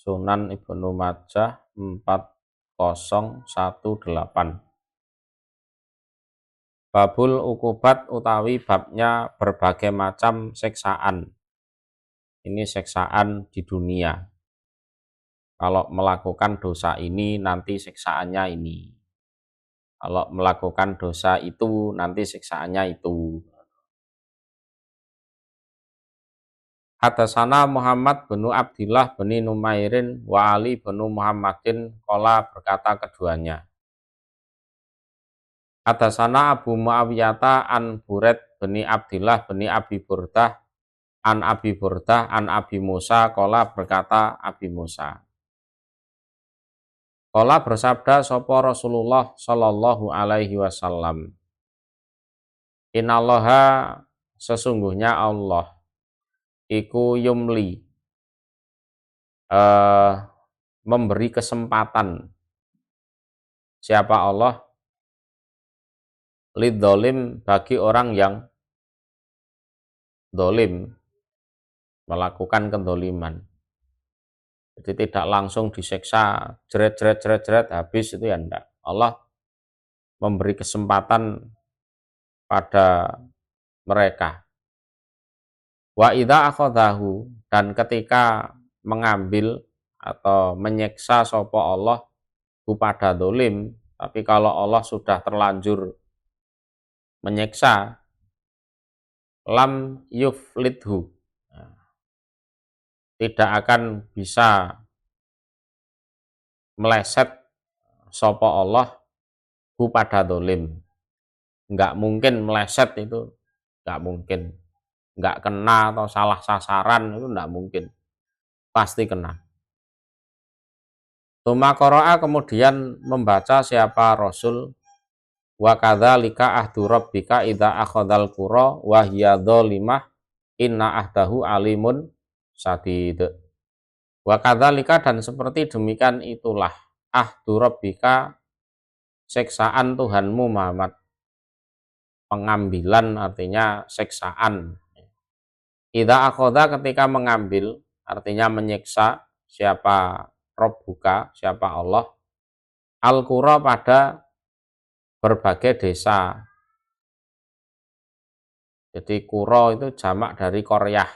Sunan Ibnu Majah 4018. Babul ukubat utawi babnya berbagai macam siksaan. Ini siksaan di dunia. Kalau melakukan dosa ini nanti siksaannya ini. Kalau melakukan dosa itu nanti siksaannya itu. Hadatsana Muhammad bin Abdillah bin Numairin wa Ali bin Muhammadin qala berkata keduanya. Hadatsana Abu Muawiyah an Buraid bin Abdillah bin Abi Burdah an Abi Burdah an Abi Musa qala berkata Abi Musa. Qala bersabda sapa Rasulullah sallallahu alaihi wasallam. Innallaha sesungguhnya Allah iku yumli memberi kesempatan. Siapa Allah? Lidzolim bagi orang yang dolim, melakukan kedoliman. Jadi tidak langsung diseksa jeret habis itu ya enggak. Allah memberi kesempatan pada mereka. Wa idza akhadhahu, dan ketika mengambil atau menyiksa sapa Allah kepada dolim, tapi kalau Allah sudah terlanjur menyiksa, lam yuflidhu, tidak akan bisa meleset sapa Allah pada dolim. Enggak mungkin meleset itu, enggak mungkin. Enggak kena atau salah sasaran itu enggak mungkin. Pasti kena. Tsumma qara'a, kemudian membaca siapa Rasul, wa kadzalika ahdu rabbika idza akhadzal qura wa hiya dzalimah inna ahdahu alimun sadid. Wa kadzalika, dan seperti demikian itulah ahdu rabbika siksaan Tuhanmu Muhammad. Pengambilan artinya siksaan. Idza akhadha, ketika mengambil artinya menyiksa siapa Rabbuka, siapa Allah, al-qura pada berbagai desa. Jadi qura itu jamak dari qaryah.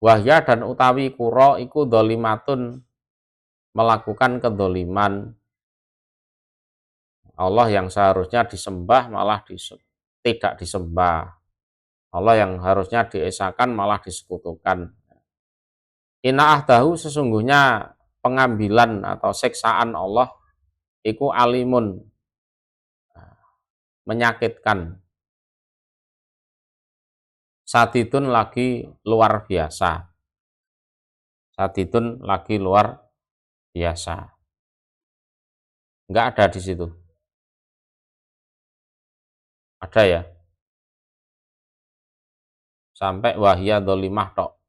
Wahya, dan utawi qura iku dzalimatun, melakukan kedoliman. Allah yang seharusnya disembah malah tidak disembah. Allah yang harusnya diesakan malah disekutukan. Inna ahdahu, sesungguhnya pengambilan atau siksaan Allah iku alimun, menyakitkan. Sadidun, lagi luar biasa. Sadidun, lagi luar biasa. Enggak ada di situ. Ada ya? Sampai wahya dolimah tok.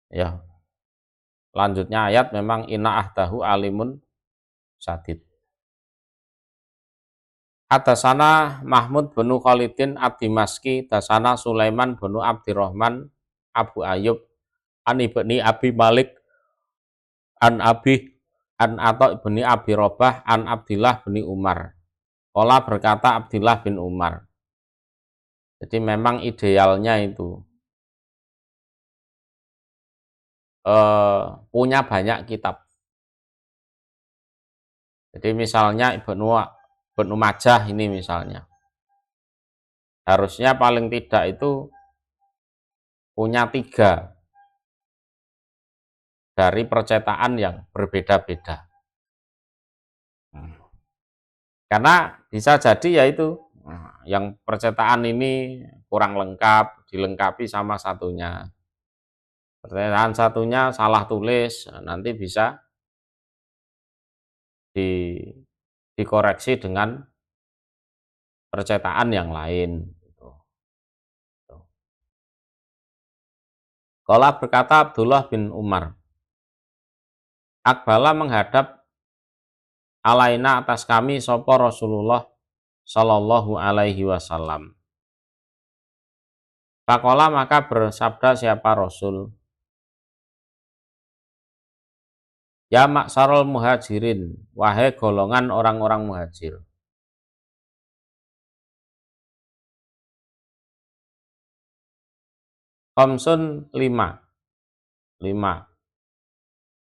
Ya. Lanjutnya ayat memang inna ahdahu alimun sadid. Hadatsana Mahmud bin Khalidin ad-Dimaski, hadatsana Sulaiman bin Abdirrahman Abu Ayyub an ibni Abi Malik an Atha bin Abi Robah an Abdillah bin Umar. Qala berkata Abdillah bin Umar. Jadi memang idealnya itu punya banyak kitab. Jadi misalnya Ibnu Majah ini misalnya, harusnya paling tidak itu punya 3 dari percetakan yang berbeda-beda. Karena bisa jadi yaitu yang percetakan ini kurang lengkap, dilengkapi sama satunya. Percetakan satunya salah tulis, nanti bisa dikoreksi dengan percetakan yang lain. Qala berkata Abdullah bin Umar, Akbala menghadap alaina atas kami sapa Rasulullah sallallahu alaihi wasallam. Faqala, maka bersabda siapa Rasul, Ya maksarul muhajirin, wahai golongan orang-orang muhajir. Khamsun lima.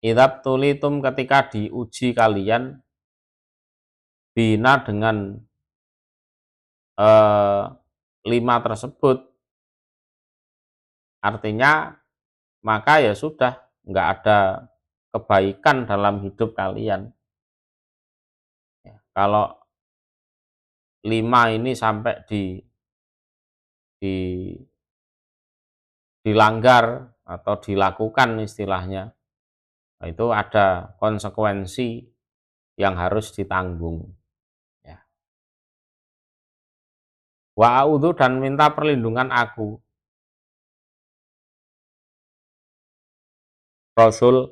Idab tulitum ketika diuji kalian bina dengan lima tersebut, artinya maka ya sudah nggak ada kebaikan dalam hidup kalian. Ya, kalau lima ini sampai di dilanggar atau dilakukan istilahnya, itu ada konsekuensi yang harus ditanggung. Ya. Wa a'udzu dan minta perlindungan aku, Rasul,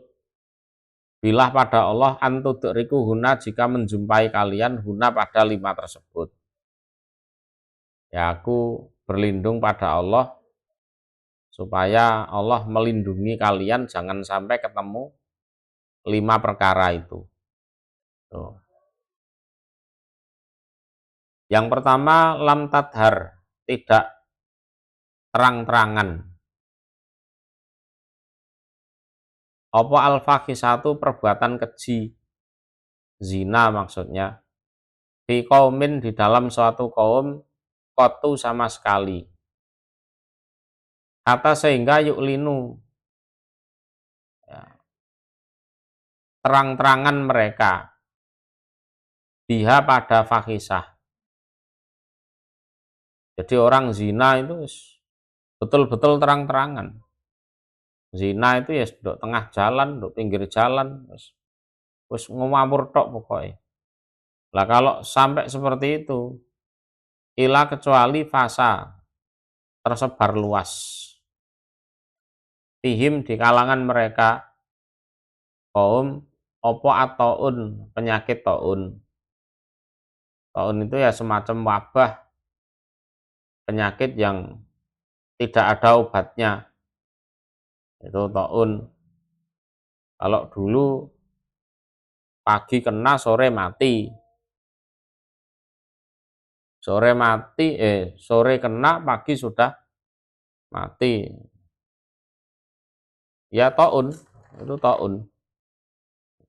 bilah pada Allah antudriku huna jika menjumpai kalian huna pada lima tersebut. Ya aku berlindung pada Allah supaya Allah melindungi kalian jangan sampai ketemu lima perkara itu. Tuh. Yang pertama lam tadhar, tidak terang-terangan. Apa al-fahisatu perbuatan keji, zina maksudnya, fi qaumin di dalam suatu kaum, kotu sama sekali. Kata sehingga yu'linu, ya, terang-terangan mereka, biha pada fahisah. Jadi orang zina itu betul-betul terang-terangan. Zina itu ya dok tengah jalan, dok pinggir jalan, terus ngawur tok pokoknya. Lah kalau sampai seperti itu, ila kecuali fasa tersebar luas. Tihim di kalangan mereka kaum opo ataun penyakit taun. Taun itu ya semacam wabah penyakit yang tidak ada obatnya. Itu taun. Kalau dulu pagi kena sore mati. Sore kena pagi sudah mati. Ya taun, itu taun.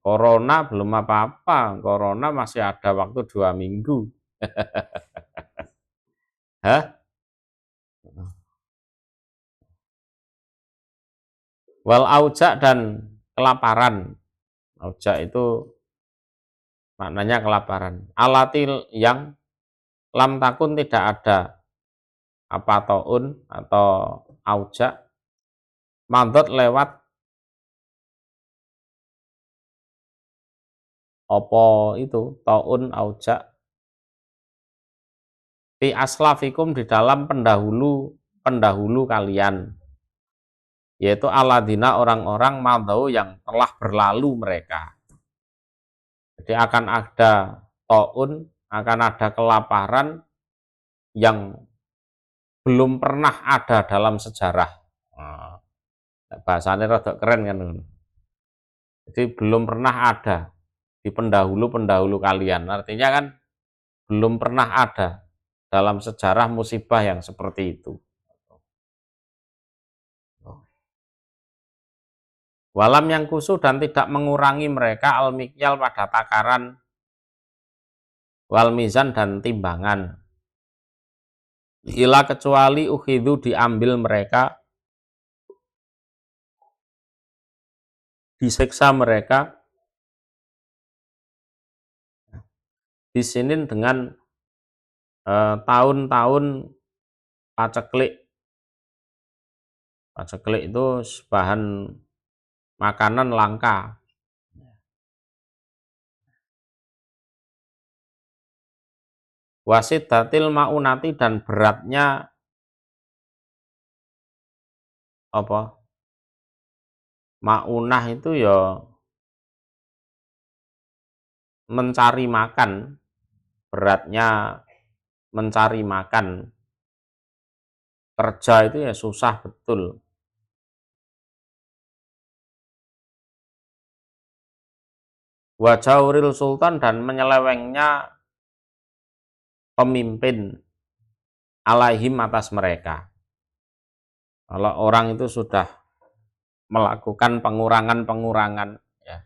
Corona belum apa-apa, corona masih ada waktu 2 minggu. Hah? Wal auja dan kelaparan. Auja itu maknanya kelaparan. Alatil yang lam takun tidak ada apa taun atau auja mandot lewat opo itu taun auja fi aslafikum di dalam pendahulu kalian, yaitu aladina orang-orang madau yang telah berlalu mereka. Jadi akan ada taun, akan ada kelaparan yang belum pernah ada dalam sejarah. Nah, bahasanya rada keren kan. Jadi belum pernah ada di pendahulu-pendahulu kalian. Artinya kan belum pernah ada dalam sejarah musibah yang seperti itu. Walam yang kusuh dan tidak mengurangi mereka al-mikyal pada takaran, wal mizan dan timbangan. Ila kecuali ukhidhu diambil mereka, disiksa mereka disinin dengan tahun-tahun paceklik. Paceklik itu bahan makanan langka. Wasidatil maunati dan beratnya apa? Maunah itu ya mencari makan, beratnya mencari makan. Kerja itu ya susah betul. wa jauril sultan dan menyelewengnya pemimpin alaihim atas mereka. Kalau orang itu sudah melakukan pengurangan-pengurangan, ya,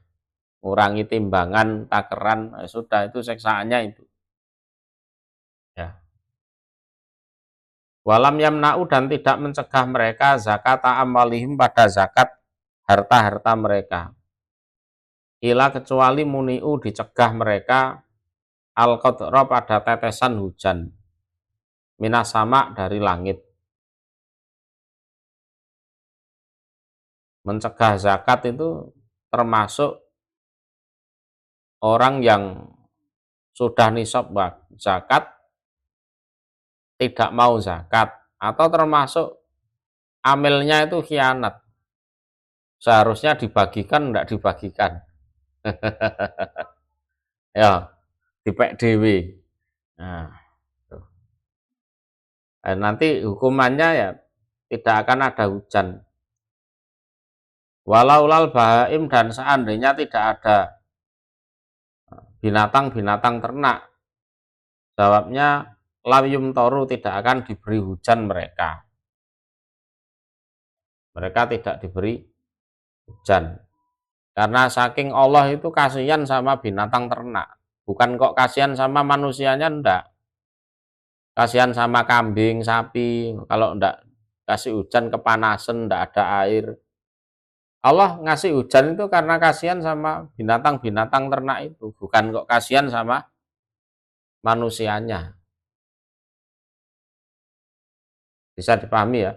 mengurangi timbangan, takeran, sudah itu siksaannya itu. Ya. Walam yamna'u dan tidak mencegah mereka zakat amwalihim pada zakat harta-harta mereka. Ila kecuali muni'u dicegah mereka al-qadra pada tetesan hujan. Minas sama dari langit. Mencegah zakat itu termasuk orang yang sudah nisab zakat tidak mau zakat, atau termasuk amilnya itu khianat, seharusnya dibagikan tidak dibagikan. Ya, dipek dewe. Nah, nanti hukumannya ya tidak akan ada hujan. Walaulal bahaim dan seandainya tidak ada binatang-binatang ternak, jawabnya lam toru tidak akan diberi hujan mereka. Mereka tidak diberi hujan. Karena saking Allah itu kasihan sama binatang ternak. Bukan kok kasihan sama manusianya, enggak. Kasihan sama kambing, sapi. Kalau enggak kasih hujan kepanasan, enggak ada air. Allah ngasih hujan itu karena kasihan sama binatang-binatang ternak itu. Bukan kok kasihan sama manusianya. Bisa dipahami ya.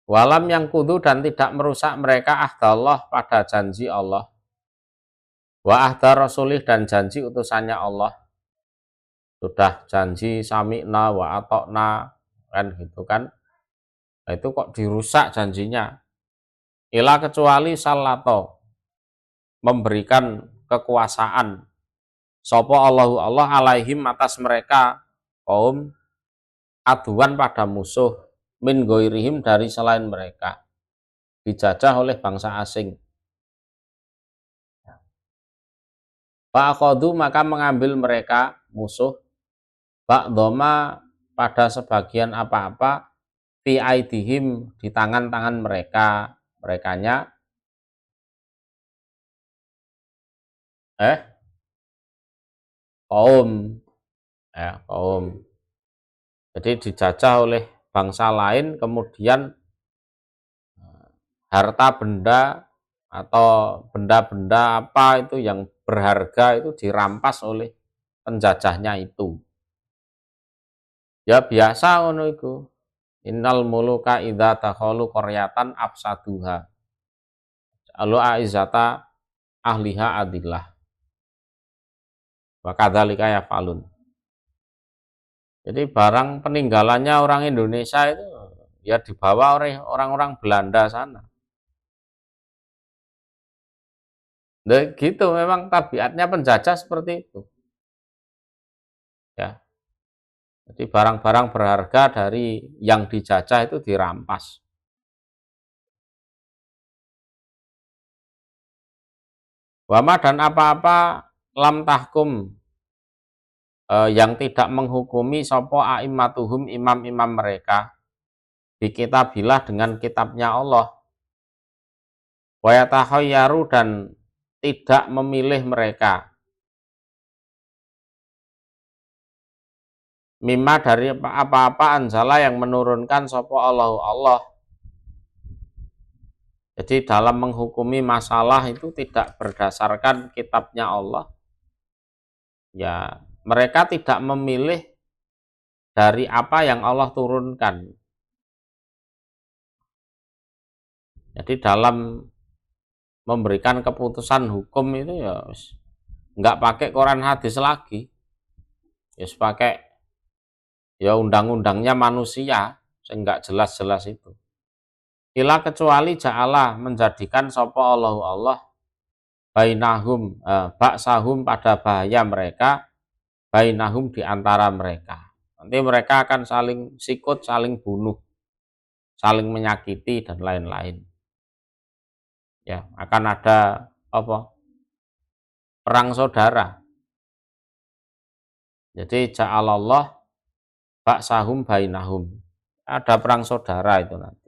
Walam yang kudu dan tidak merusak mereka ahdallah pada janji Allah. Wa ahda rasulih dan janji utusannya Allah. Sudah janji sami'na wa atokna, kan gitu kan. Nah, itu kok dirusak janjinya. Ila kecuali salato, memberikan kekuasaan. Sopo Allahu Allah alaihim atas mereka kaum aduan pada musuh min goirihim dari selain mereka, dijajah oleh bangsa asing. Fa'akodu maka mengambil mereka musuh ba'doma pada sebagian apa-apa fi aidihim di tangan-tangan merekanya kaum kaum. Jadi dijajah oleh bangsa lain, kemudian harta benda atau benda-benda apa itu yang berharga itu dirampas oleh penjajahnya itu. Ya biasa ngono iku. Innal muluka idza takhalu qaryatan afsaduha. Alu aizata ahliha adillah. Wa kadzalika yafalun. Jadi barang peninggalannya orang Indonesia itu ya dibawa oleh orang-orang Belanda sana. Nah, gitu memang tabiatnya penjajah seperti itu. Ya. Jadi barang-barang berharga dari yang dijajah itu dirampas. Wama dan apa-apa lam tahkum yang tidak menghukumi sopo a'immatuhum imam-imam mereka di kitabillah dengan kitabnya Allah. Wa yatakhayyaru dan tidak memilih mereka mimma dari apa-apa anzala yang menurunkan sopo Allah. Jadi dalam menghukumi masalah itu tidak berdasarkan kitabnya Allah. Ya, mereka tidak memilih dari apa yang Allah turunkan. Jadi dalam memberikan keputusan hukum itu ya nggak pakai Quran hadis lagi. Ya pakai ya undang-undangnya manusia, nggak jelas-jelas itu. Ila kecuali ja'ala menjadikan sopo Allah bainahum baksahum pada bahaya mereka, bainahum di antara mereka. Nanti mereka akan saling sikut, saling bunuh, saling menyakiti dan lain-lain. Ya, akan ada apa? Perang saudara. Jadi ja'alallah ba'sahum bainahum. Ada perang saudara itu nanti.